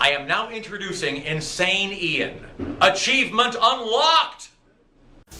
I am now introducing Insane Ian. Achievement unlocked!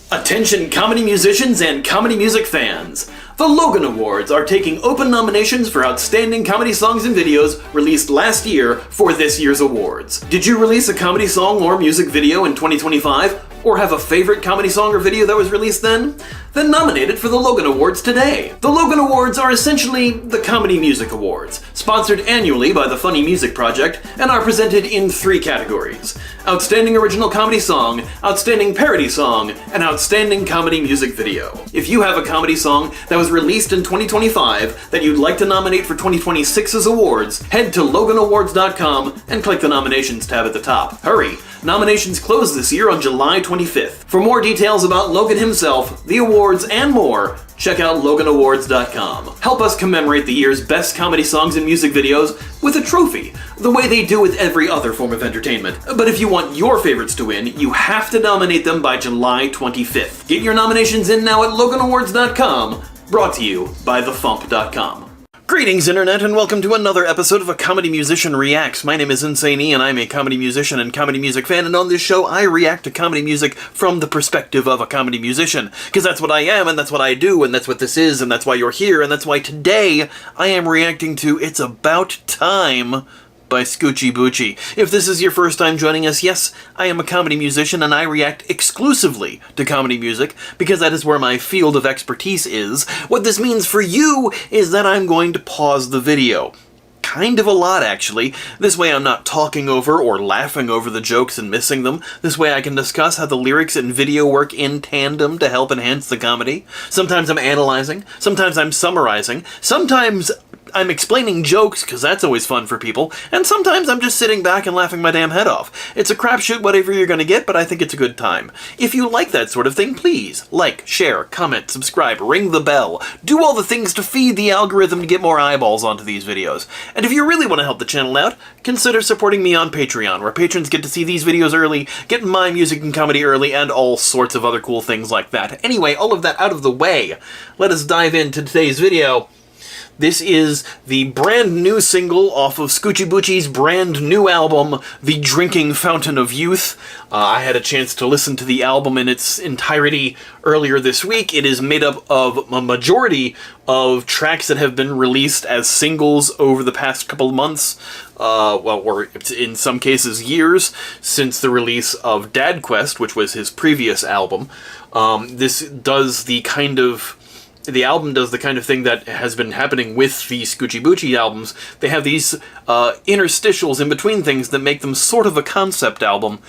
Attention comedy musicians and comedy music fans. The Logan Awards are taking open nominations for outstanding comedy songs and videos released last year for this year's awards. Did you release a comedy song or music video in 2025? Or have a favorite comedy song or video that was released then? Then nominate it for the Logan Awards today. The Logan Awards are essentially the Comedy Music Awards, sponsored annually by the Funny Music Project, and are presented in 3 categories: Outstanding Original Comedy Song, Outstanding Parody Song, and Outstanding Comedy Music Video. If you have a comedy song that was released in 2025 that you'd like to nominate for 2026's awards, head to LoganAwards.com and click the Nominations tab at the top. Hurry! Nominations close this year on July 25th. For more details about Logan himself, the awards, and more, check out LoganAwards.com. Help us commemorate the year's best comedy songs and music videos with a trophy, the way they do with every other form of entertainment. But if you want your favorites to win, you have to nominate them by July 25th. Get your nominations in now at LoganAwards.com, brought to you by TheFump.com. Greetings, Internet, and welcome to another episode of A Comedy Musician Reacts. My name is Insane Ian, I'm a comedy musician and comedy music fan, and on this show I react to comedy music from the perspective of a comedy musician. Because that's what I am, and that's what I do, and that's what this is, and that's why you're here, and that's why today I am reacting to It's About Time by Scoochie Boochie. If this is your first time joining us, yes, I am a comedy musician and I react exclusively to comedy music because that is where my field of expertise is. What this means for you is that I'm going to pause the video. Kind of a lot, actually. This way I'm not talking over or laughing over the jokes and missing them. This way I can discuss how the lyrics and video work in tandem to help enhance the comedy. Sometimes I'm analyzing, sometimes I'm summarizing, sometimes I'm explaining jokes, because that's always fun for people, and sometimes I'm just sitting back and laughing my damn head off. It's a crapshoot whatever you're gonna get, but I think it's a good time. If you like that sort of thing, please like, share, comment, subscribe, ring the bell, do all the things to feed the algorithm to get more eyeballs onto these videos. And if you really want to help the channel out, consider supporting me on Patreon, where patrons get to see these videos early, get my music and comedy early, and all sorts of other cool things like that. Anyway, all of that out of the way, let us dive into today's video. This is the brand new single off of Scoochie Boochie's brand new album, The Drinking Fountain of Youth. I had a chance to listen to the album in its entirety earlier this week. It is made up of a majority of tracks that have been released as singles over the past couple of months, or in some cases years, since the release of Dad Quest, which was his previous album. The album does the kind of thing that has been happening with the Scoochie Boochie albums. They have these interstitials in between things that make them sort of a concept album,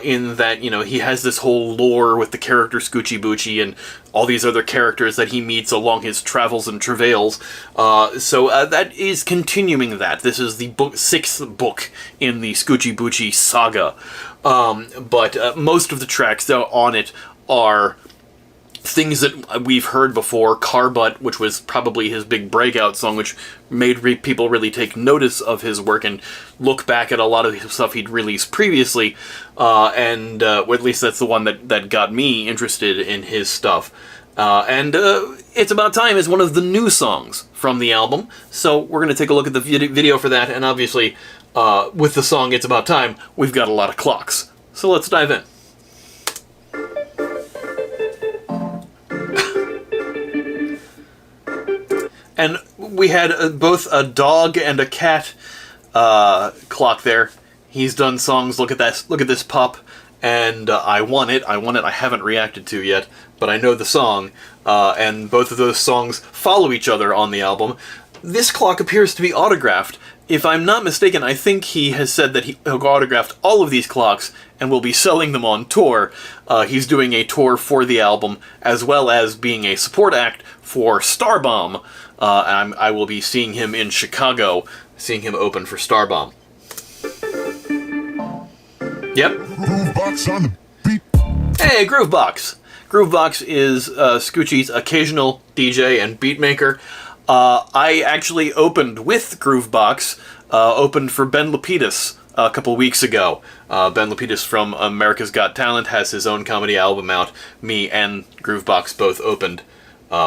in that, you know, he has this whole lore with the character Scoochie Boochie and all these other characters that he meets along his travels and travails. So that is continuing that. This is the 6th book in the Scoochie Boochie saga. But most of the tracks on it are things that we've heard before. Car Butt, which was probably his big breakout song, which made people really take notice of his work and look back at a lot of the stuff he'd released previously, or at least that's the one that got me interested in his stuff. It's About Time is one of the new songs from the album, so we're going to take a look at the video for that, and obviously, with the song It's About Time, we've got a lot of clocks. So let's dive in. And we had both a dog and a cat clock there. He's done songs, look at this pup, and I Want It, I haven't reacted to yet, but I know the song, and both of those songs follow each other on the album. This clock appears to be autographed. If I'm not mistaken, I think he has said that he'll autographed all of these clocks and will be selling them on tour. He's doing a tour for the album, as well as being a support act for Starbomb. I will be seeing him in Chicago, seeing him open for Starbomb. Yep. Groovebox on the beat. Hey, Groovebox! Groovebox is Scoochie's occasional DJ and beatmaker. I actually opened with Groovebox, opened for Ben Lapidus a couple weeks ago. Ben Lapidus from America's Got Talent has his own comedy album out. Me and Groovebox both opened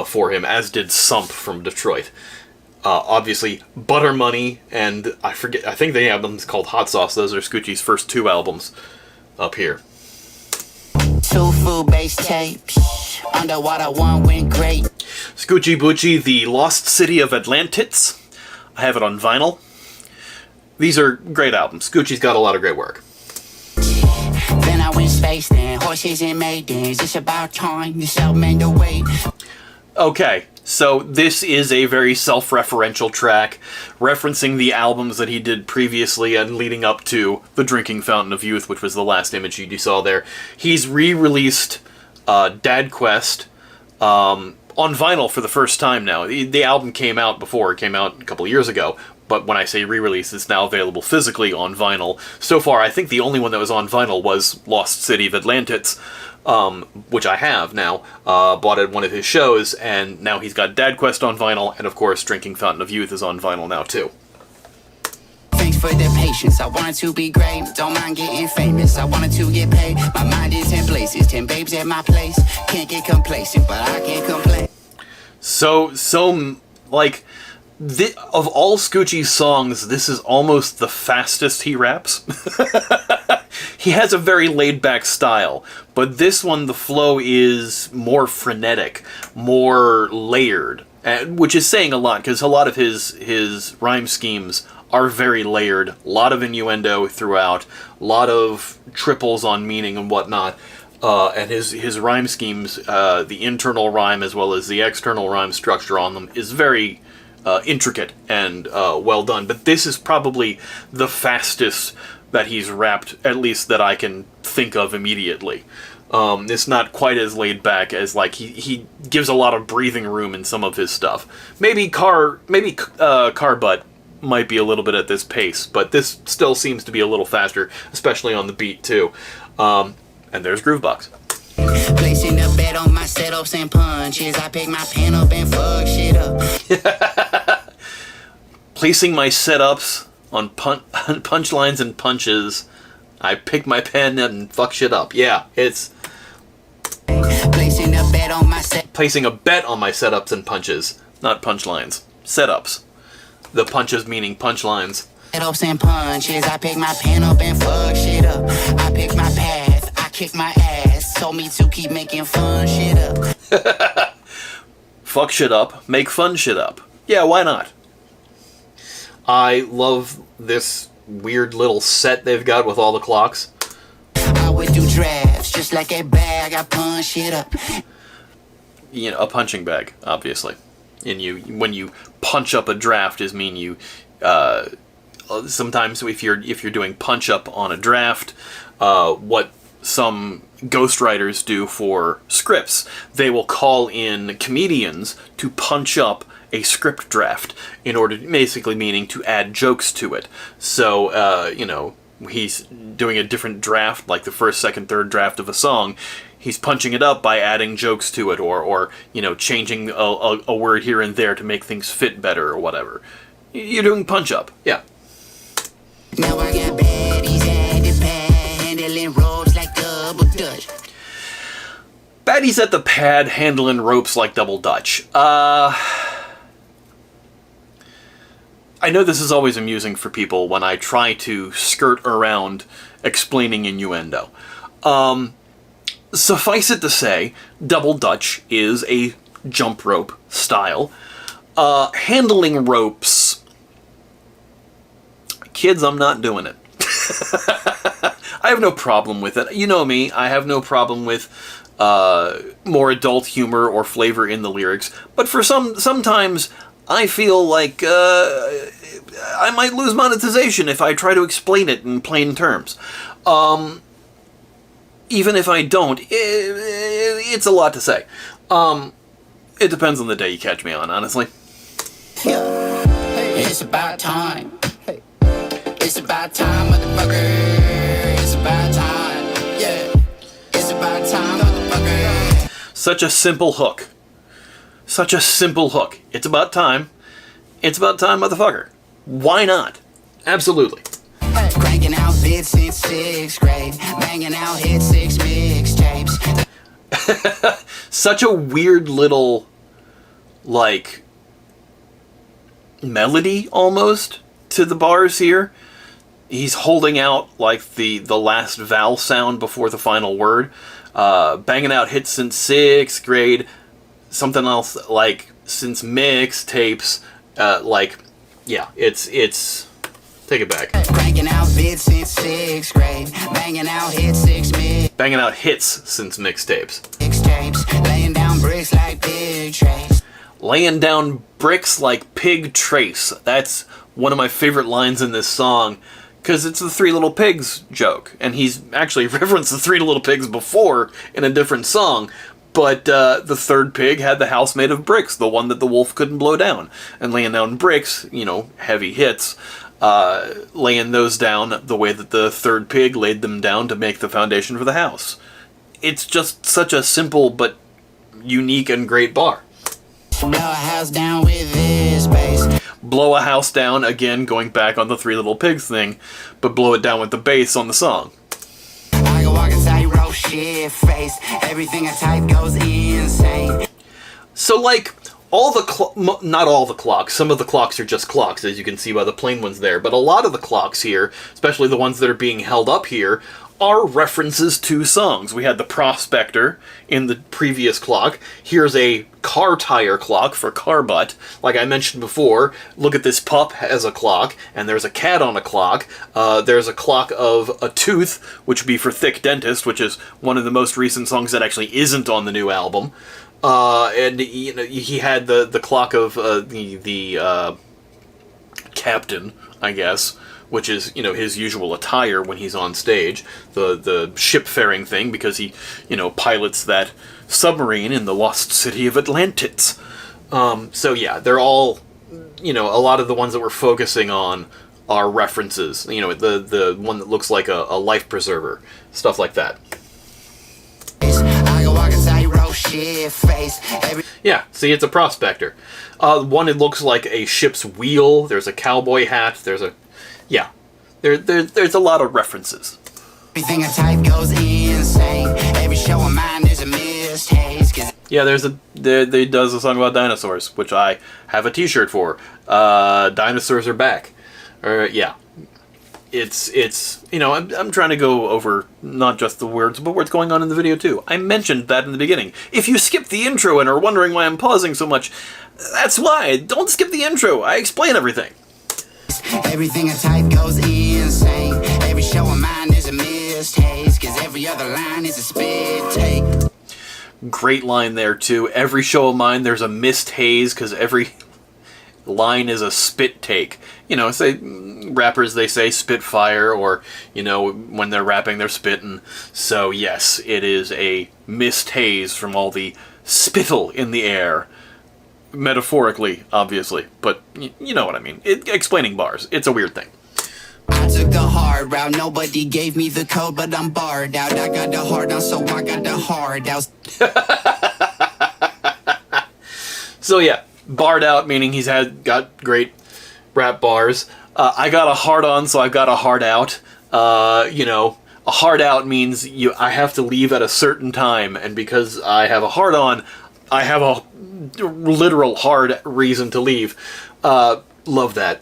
for him, as did Sump from Detroit. Obviously, Butter Money, and I think the album's called Hot Sauce. Those are Scoochie's first 2 albums up here. 2 food-based tapes. Underwater, 1 went great. Scoochie Boochie, The Lost City of Atlantis. I have it on vinyl. These are great albums. Scoochie's got a lot of great work. Then I went space, then horses and maidens. It's about time to self-mend the weight. Okay, so this is a very self-referential track, referencing the albums that he did previously and leading up to The Drinking Fountain of Youth, which was the last image you saw there. He's re-released Dad Quest on vinyl for the first time now. The album came out before, it came out a couple of years ago, but when I say re-release, it's now available physically on vinyl. So far, I think the only one that was on vinyl was Lost City of Atlantis, which I have now, bought at one of his shows, and now he's got Dad Quest on vinyl, and of course Drinking Fountain of Youth is on vinyl now too. Thanks for the patience. I wanted to be great. Don't mind getting famous. I wanted to get paid. My mind is in places. 10 babes at my place. Can't get complacent, but I can't complain. So like, of all Scoochie's songs, this is almost the fastest he raps. He has a very laid-back style, but this one, the flow is more frenetic, more layered, which is saying a lot, because a lot of his rhyme schemes are very layered. A lot of innuendo throughout, a lot of triples on meaning and whatnot. And his rhyme schemes, the internal rhyme as well as the external rhyme structure on them, is very intricate and well done. But this is probably the fastest that he's rapped, at least that I can think of immediately. It's not quite as laid back as, like, he gives a lot of breathing room in some of his stuff. Maybe Car Butt might be a little bit at this pace, but this still seems to be a little faster, especially on the beat too. And there's Groovebox. Placing the bet on my setups and punches. I pick my pen up and fuck shit up. Placing my setups on punchlines and punches. I pick my pen and fuck shit up. Yeah, it's Placing a bet on my placing a bet on my setups and punches, not punchlines. Setups. The punches meaning punchlines. setups and punches. I pick my pen up and fuck shit up. I pick my path. I kick my ass. Told me to keep making fun shit up. Fuck shit up. Make fun shit up. Yeah, why not? I love this weird little set they've got with all the clocks. I would do drafts just like a bag. I punch shit up. You know, a punching bag, obviously. And when you punch up a draft, is mean you. Sometimes if you're doing punch up on a draft, what some ghostwriters do for scripts, they will call in comedians to punch up a script draft in order, basically meaning to add jokes to it. So, he's doing a different draft, like the first, second, third draft of a song. He's punching it up by adding jokes to it, or changing a word here and there to make things fit better or whatever. You're doing punch up, yeah. Now I got baddies at the pad, handling ropes like double dutch. Baddies at the pad, handling ropes like double dutch. I know this is always amusing for people when I try to skirt around explaining innuendo. Suffice it to say, double dutch is a jump rope style. Handling ropes... Kids, I'm not doing it. I have no problem with it. You know me, I have no problem with more adult humor or flavor in the lyrics, but for sometimes I feel like I might lose monetization if I try to explain it in plain terms. Even if I don't, it's a lot to say. It depends on the day you catch me on, honestly. It's about time. It's about time, motherfucker. It's about time. Yeah. It's about time, motherfucker. Such a simple hook. Such a simple hook. It's about time. It's about time, motherfucker. Why not? Absolutely. Cranking out bits since 6th grade. Banging out hit 6 mixtapes. Such a weird little, like, melody almost to the bars here. He's holding out like the last vowel sound before the final word. Banging out hits since 6th grade. Something else like since mixtapes. Yeah, it's take it back. Banging out hits since 6th grade. Banging out hits Banging out hits since mixtapes. mixtapes. Laying down bricks like big trays. Laying down bricks like pig trace. That's one of my favorite lines in this song, because it's the Three Little Pigs joke, and he's actually referenced the Three Little Pigs before in a different song, but the third pig had the house made of bricks, the one that the wolf couldn't blow down. And laying down bricks, heavy hits, laying those down the way that the third pig laid them down to make the foundation for the house. It's just such a simple but unique and great bar. Blow a house down with this bass. Blow a house down, again going back on the Three Little Pigs thing, but blow it down with the bass on the song. I go walking tightrope, shit face. Everything I type goes insane. So, like, not all the clocks, some of the clocks are just clocks, as you can see by the plain ones there, but a lot of the clocks here, especially the ones that are being held up here, are references to songs. We had the Prospector in the previous clock. Here's a car tire clock for car butt. Like I mentioned before, Look at This Pup has a clock, and there's a cat on a clock. There's a clock of a tooth, which would be for Thick Dentist, which is one of the most recent songs that actually isn't on the new album. And he had the clock of the captain, I guess, which is, his usual attire when he's on stage. The ship-faring thing, because he, pilots that submarine in the lost city of Atlantis. So yeah, they're all, a lot of the ones that we're focusing on are references. The one that looks like a life preserver, stuff like that. I go walking tightrope, shit face. Yeah, see, it's a Prospector. One, it looks like a ship's wheel. There's a cowboy hat. Yeah, there's a lot of references. Everything I type goes insane. Every show of mine there's a mist haze. Yeah, they does a song about dinosaurs, which I have a T-shirt for. Dinosaurs are back. Yeah, it's I'm trying to go over not just the words, but what's going on in the video too. I mentioned that in the beginning. If you skipped the intro and are wondering why I'm pausing so much, that's why. Don't skip the intro. I explain everything. Everything I type goes insane. Every show of mine there's a mist haze. Cause every other line is a spit take. Great line there too. Every show of mine there's a mist haze, because every line is a spit take. Rappers, they say spitfire, or, when they're rapping they're spitting. So yes, it is a mist haze from all the spittle in the air. Metaphorically, obviously, but you know what I mean. Explaining bars, it's a weird thing. I took the hard route, nobody gave me the code, but I'm barred out. I got the hard on, so I got the hard out. So yeah, barred out, meaning got great rap bars. I got a hard on, so I've got a hard out. A hard out means I have to leave at a certain time, and because I have a hard on, I have a literal hard reason to leave. Love that.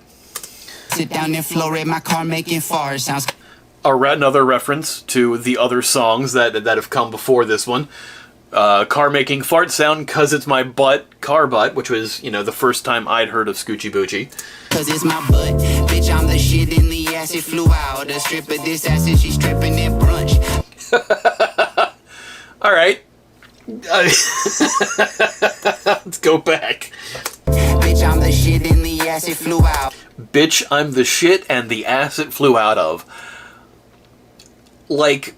Sit down and floor in my car making fart sounds. Another reference to the other songs that have come before this one. Car making fart sound, cause it's my butt, car butt, which was, the first time I'd heard of Scoochie Boochie. Cause it's my butt, bitch, I'm the shit in the ass, it flew out. A strip of this ass and she's stripping at brunch. Alright. Let's go back. Bitch, I'm the shit in the ass, it flew out. Bitch, I'm the shit and the ass it flew out of. Like,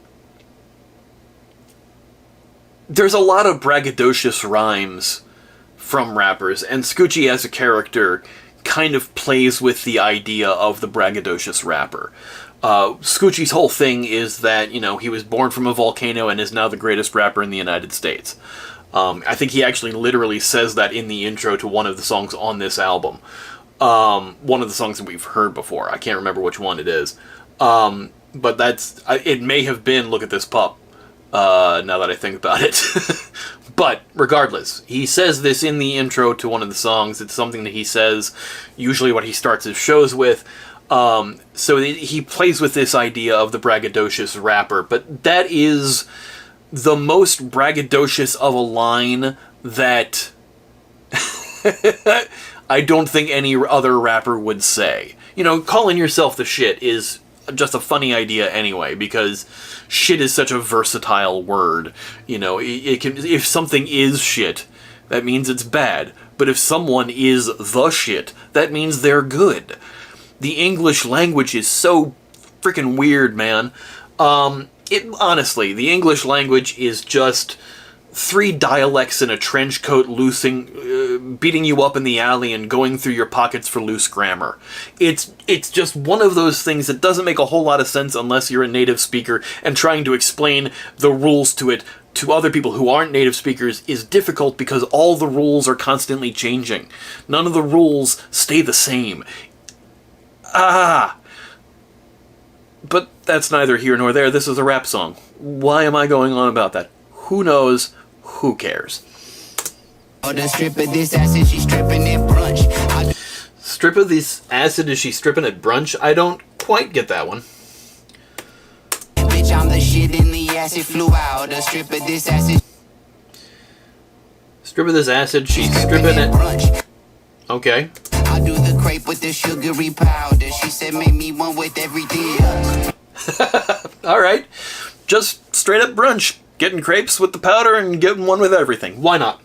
there's a lot of braggadocious rhymes from rappers, and Scoochie as a character kind of plays with the idea of the braggadocious rapper. Scoochie's whole thing is that, he was born from a volcano and is now the greatest rapper in the United States. I think he actually literally says that in the intro to one of the songs on this album. One of the songs that we've heard before. I can't remember which one it is. But it may have been Look at This Pup, now that I think about it. But regardless, he says this in the intro to one of the songs. It's something that he says usually what he starts his shows with. So he plays with this idea of the braggadocious rapper, but that is the most braggadocious of a line that I don't think any other rapper would say. You know, calling yourself the shit is just a funny idea anyway, because shit is such a versatile word. You know, it can, if something is shit, that means it's bad. But if someone is the shit, that means they're good. The English language is so freaking weird, man. Honestly, the English language is just 3 dialects in a trench coat beating you up in the alley and going through your pockets for loose grammar. It's just one of those things that doesn't make a whole lot of sense unless you're a native speaker, and trying to explain the rules to it to other people who aren't native speakers is difficult because all the rules are constantly changing. None of the rules stay the same. But that's neither here nor there. This is a rap song. Why am I going on about that? Who knows? Who cares? Strip of this acid, she's stripping at brunch. Strip of this acid, is she stripping at brunch? I don't quite get that one. Bitch, I'm the shit in the acid flew out. A strip of this acid. Strip of this acid, she's stripping at brunch. Okay. I do the crepe with the sugary powder. She said make me one with everything else. Alright. Just straight up brunch. Getting crepes with the powder and getting one with everything. Why not?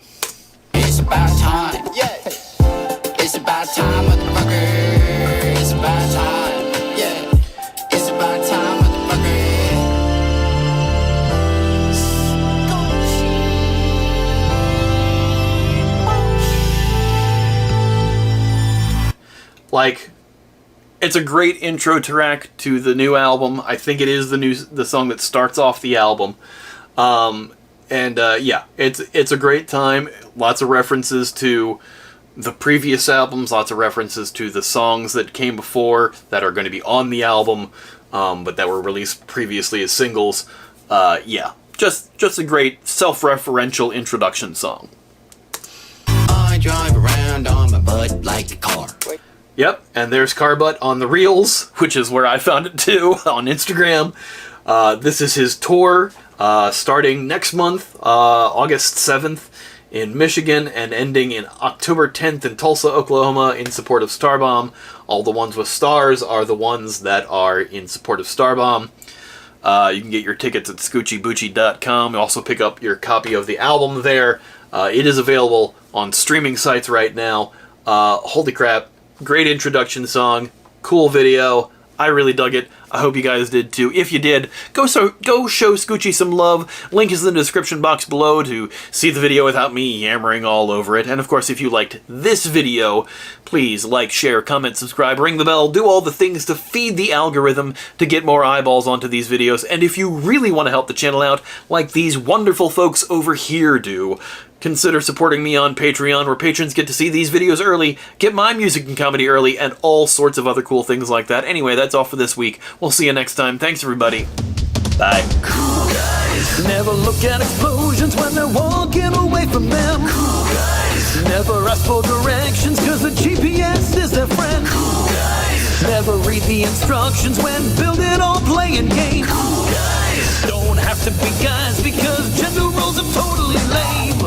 It's about time. Yeah. It's about time, motherfucker. It's about time. Yeah. It's about time, motherfucker. Like, it's a great intro track to the new album. I think it is the song that starts off the album. Yeah, it's a great time. Lots of references to the previous albums, lots of references to the songs that came before that are going to be on the album, but that were released previously as singles. Yeah, just a great self-referential introduction song. I drive around on my butt like a car. Yep, and there's Car Butt on the Reels, which is where I found it too, on Instagram. This is his tour, starting next month, August 7th in Michigan, and ending in October 10th in Tulsa, Oklahoma, in support of Starbomb. All the ones with stars are the ones that are in support of Starbomb. You can get your tickets at ScoochieBoochie.com. You also pick up your copy of the album there. It is available on streaming sites right now. Holy crap. Great introduction song, cool video. I really dug it. I hope you guys did too. If you did, go show Scoochie some love. Link is in the description box below to see the video without me yammering all over it. And of course, if you liked this video, please like, share, comment, subscribe, ring the bell, do all the things to feed the algorithm to get more eyeballs onto these videos. And if you really want to help the channel out, like these wonderful folks over here do, consider supporting me on Patreon, where patrons get to see these videos early, get my music and comedy early, and all sorts of other cool things like that. Anyway, that's all for this week. We'll see you next time. Thanks, everybody. Bye. Cool guys never look at explosions when they're walking away from them. Cool guys never ask for directions, cause the GPS is their friend. Cool guys never read the instructions when building or playing games. Cool guys don't have to be guys because gender roles are totally lame.